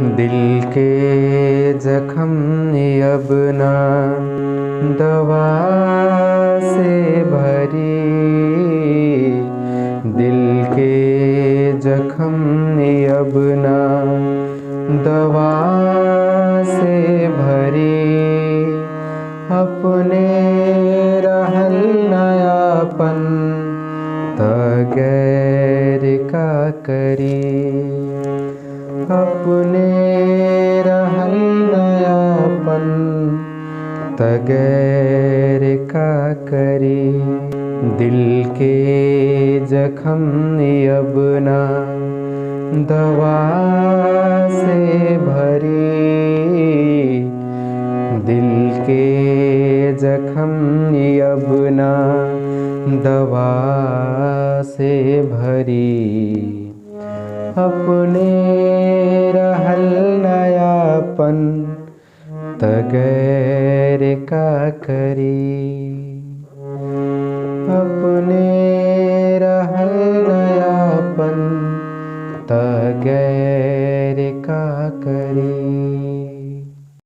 दिल के जख्म अब ना दवा से भरी, दिल के जख्म अब ना दवा से भरी, अपने रहल नयापन त गैर का करी, अपने रहल नयापन त गैर का करी। दिल के जख्म अब ना दवा से भरी, दिल के जख्म अब ना दवा से भरी, अपने रहल नयापन त गैर का करी, अपने रहल नयापन त गैर का